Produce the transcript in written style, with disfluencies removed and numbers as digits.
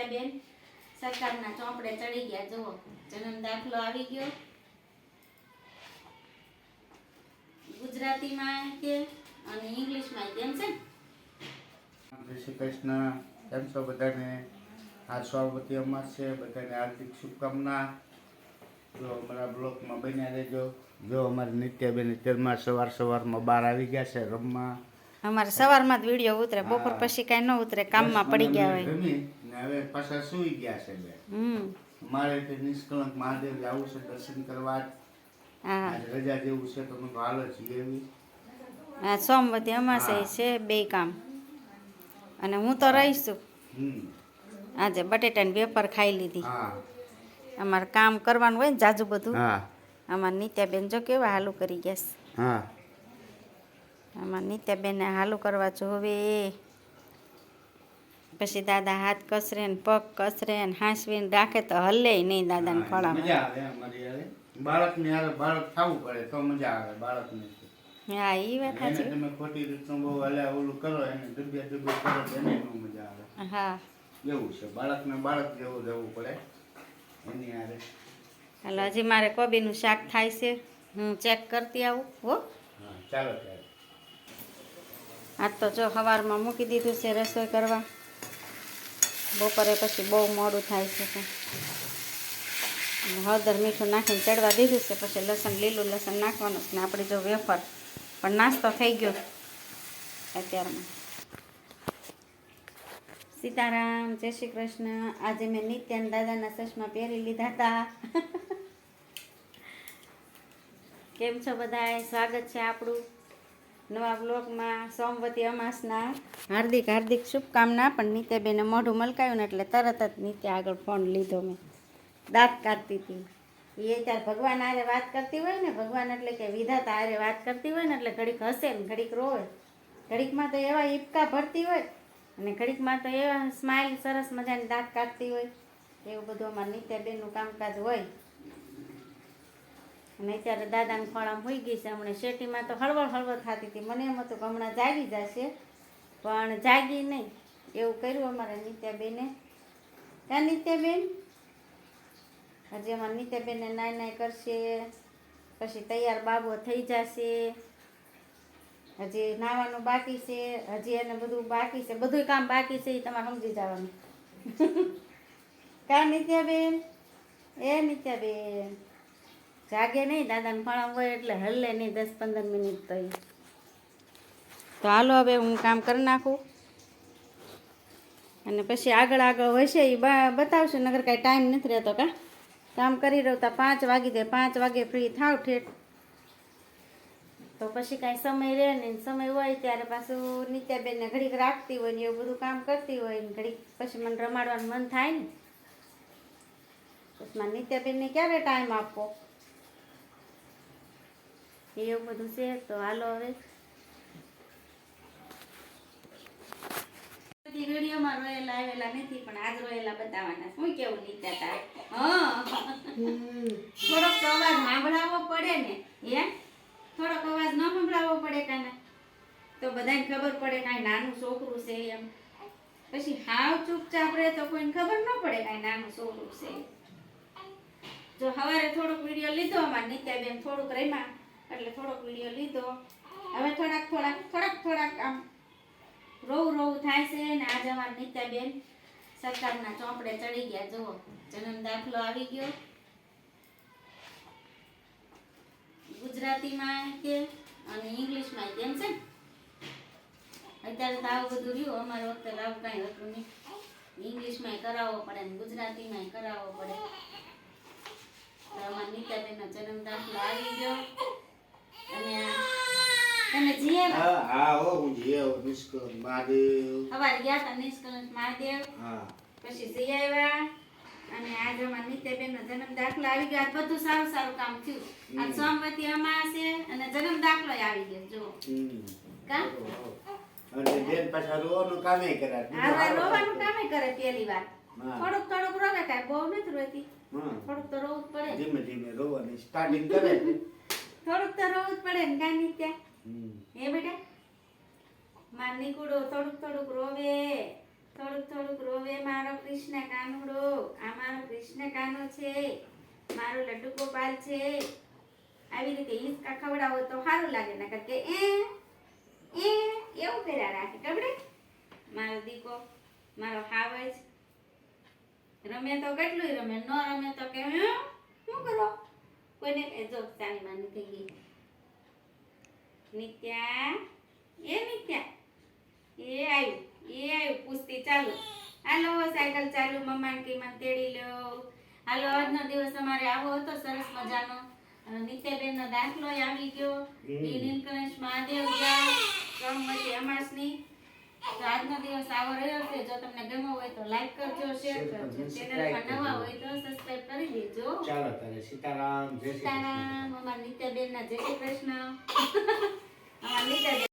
નિત્યાબેન સરકારના ચોપડે ચડી ગયા. જુઓ, જન્મ દાખલો આવી ગયો, ગુજરાતીમાં કે અને ઇંગ્લિશમાં કેમ છે. જય શ્રી કૃષ્ણ. કેમ છો બધાને? આ સ્વાવતી અમાસ છે, બધાને હાર્દિક શુભકામના. જો અમારા બ્લોકમાં બન્યા રહેજો. જો અમારી નિત્યાબેન અત્યારમાં સવારમાં 12 આવી ગયા છે રમવા. અમારે સવારમાં જ વિડીયો ઉતરે, બપોર પછી કાંઈ ન ઉતરે, કામમાં પડી ગયા હોય. રમી ને હવે પાછા સૂઈ ગયા છે બે. મારે તે નિષ્કલંક મહાદેવ જવું છે દર્શન કરવા. આજે રજા જેવું છે તો મને હાલ જ લેવી. હા, સોમવતી અમાસે છે, બે કામ. અને હું તો રહીશું. આજે બટેટાની વેફર ખાઈ લીધી. અમારે કામ કરવાનું હોય ને જાજુ બધું. અમારે નિત્યાબેન જો કેવા હાલું કરી ગયા છે. અમારે નિત્યાબેનને હાલું કરવા જોવે. પછી દાદા હાથ કસરે ને પગ કસરે ને હાંસવીને રાખે તો હલે નહીં દાદાને ખોળામાં. મજા આવે અમારી હારે. બાળકને હારે બાળક ખાવું પડે તો મજા આવે બાળકને. હા, એ વાત સાચી. તમે ખોટી રીતનું બહુ હલ્યા ઓલું કરો એને ડબ્યા કરો તો એને ન મજા આવે. હા, એવું છે, બાળકને બાળક જેવું રહેવું પડે એની હારે. હાલો, હજી મારે કોબીનું શાક થાય છે, હું ચેક કરતી આવું. હો, હા, ચાલો ત્યારે. આજ તો જો સવારમાં મૂકી દીધું છે રસોઈ કરવા. બપોરે પછી બહુ મોડું થાય છે. હળદર મીઠું નાખીને ચડવા દીધું છે. પછી લસણ, લીલું લસણ નાખવાનું છે ને આપણી જો વેફર પણ નાસ્તો થઈ ગયો અત્યારમાં. સીતારામ, જય શ્રી કૃષ્ણ. આજે મેં નિત્યાન દાદાના ચશ્મા પહેરી લીધા હતા. કેમ છો બધાય? સ્વાગત છે આપણું નવા બ્લોગમાં. સોમવતી અમાસના હાર્દિક હાર્દિક શુભકામના. પણ નિત્યાબેને મોઢું મલકાયું ને એટલે તરત જ નિત્યા આગળ ફોન લીધો. મેં દાંત કાઢતી હતી. એ ત્યારે ભગવાન આરે વાત કરતી હોય ને, ભગવાન એટલે કે વિધાતા આરે વાત કરતી હોય ને એટલે ઘડીક હસે ને ઘડીક રોવે. ઘડીકમાં તો એવા ઈપકા ભરતી હોય અને ઘડીકમાં તો એવા સ્માઇલ સરસ મજાની દાંત કાઢતી હોય. એવું બધું અમારા નિત્યાબેનનું કામકાજ હોય. અને અત્યારે દાદાને ખોળામાં હોઈ ગઈ છે. હમણાં શેટીમાં તો હળવળ થતી હતી. મને એમ હતું કે હમણાં જાગી જશે, પણ જાગી નહીં. એવું કર્યું અમારા નિત્યાબેને. ક્યાં નિત્યાબેન? હજી અમારા નિત્યાબેનને નાય કરશે, પછી તૈયાર બાબો થઈ જશે. હજી નાવાનું બાકી છે, હજી એને બધું બાકી છે, બધું કામ બાકી છે. એ તમારે સમજી જવાનું. કા નિત્યાબેન? એ નિત્યાબેન જાગે નહીં, દાદાને ખોળામાં હોય એટલે હલે નહીં 10-15 મિનિટ તો હાલો હવે હું કામ કરી નાખું અને પછી આગળ હશે એ બતાવશે. નગર કાંઈ ટાઈમ નથી રહેતો. કામ કરી રહ્યો તો 5 વાગી દે. 5 વાગે ફ્રી થાવ ઠેઠ તો પછી કાંઈ સમય રહે નહીં. સમય હોય ત્યારે પાછું નિત્યાબેનને ઘડીક રાખતી હોય ને એવું બધું કામ કરતી હોય ને ઘડીક પછી મને રમાડવાનું મન થાય ને. પછી મારે નિત્યાબેનને ક્યારે ટાઈમ આપવો એવું બધું છે. તો હાલો હવે વિડીયોમાં રોયેલા આવેલા નથી પણ આજ રોયેલા બતાવવાના. શું કેવું નિત્યા તારે? થોડોક તો અવાજ સાંભળાવવો પડે ને. થોડોક અવાજ ન સંભળાવવો પડે કાને તો બધાને ખબર પડે કાંઈ નાનું છોકરું છે એમ. પછી હાવ ચૂપચાપ રહે તો કોઈને ખબર ન પડે કાંઈ નાનું છોકરું છે. જો સવારે થોડોક વિડીયો લીધો અમારે નિત્યાબેન થોડુંક રમ્યા એટલે થોડોક વિડીયો લીધો. હવે થોડાક આમ રોવું થાય છે. ને આજે અમારે નિત્યાબેન સરકારના ચોપડે ચડી ગયા. જુઓ, જન્મ દાખલો આવી ગયો, ગુજરાતીમાં કે અને ઇંગ્લિશમાં કેમ છે. અત્યારે તો આવું બધું રહ્યું. અમારી વખતે આવું કાંઈ હતું નહીં. ઇંગ્લિશમાં કરાવવો પડે ને ગુજરાતીમાં કરાવવો પડે. તો અમારા નિત્યાબેનનો જન્મ દાખલો આવી ગયો. અને તમે જીએ? હા હો, હું જીએ નિષ્કલંક મહાદેવ. સવારે ગયા હતા નિષ્કલંક મહાદેવ. પછી જઈ આવ્યા. અને આજે અમારા નિત્યાબેનનો જન્મ દાખલો આવી ગયો. આજ બધું સારું કામ થયું. આજ સોમવતી અમાસે અને જન્મ દાખલો આવી ગયો. જો કા અને બેન પાછા રોવાનું કામે કરે. હા, રોવાનું કામે કરે. પહેલી વાર થોડુંક રોવે, કાંઈ બહુ નથી રોતી. થોડુંક તો રોવું જ પડે. ધીમે રોવાની સ્ટાર્ટિંગ કરે. થોડુંક તો રોવું જ પડે ને કાંઈ નિત્યા. હે બેટા માર નીકળો થોડુંક રોવે. થોડુંક થોડુંક રોવે મારો કૃષ્ણ કાનુડો. આ મારો કૃષ્ણ કાનો છે, મારો લડ્ડુ ગોપાલ છે. આવી રીતે હિંચકા ખવડાવો તો સારું લાગે, નકર કે એવું કર્યા રાખે ગબડે. મારો દીકો, મારો હાવજ રમે તો કેટલું રમે, ન રમે તો કે શું કરો કોઈને કઈ. જો ચાની માની થઈ ગઈ નિત્યા. નિત્યા એ આવ્યું પૂછતી ચાલુ. હાલો સાયકલ ચાલુ, મમ્માને કી મને તેડી લ્યો. હાલો આજનો દિવસ અમારે આવો હતો સરસ મજાનો. નિત્યાબેન નો દાખલો આવી ગયો. એ નીલકંઠ મહાદેવ ગયા સોમવતી અમાસની. તો આજનો દિવસ આવો રહ્યો છે. જો તમને ગમ્યો હોય તો લાઈક કરજો, શેર કરજો. ચેનલમાં નવા હોય તો સબસ્ક્રાઇબ કરી દેજો. ચાલો તારે સીતારામ, જય શ્રી કૃષ્ણ. સીતારામ. અમારા નિત્યાબેન ના જય શ્રી કૃષ્ણ. અમારા નિત્યાબેન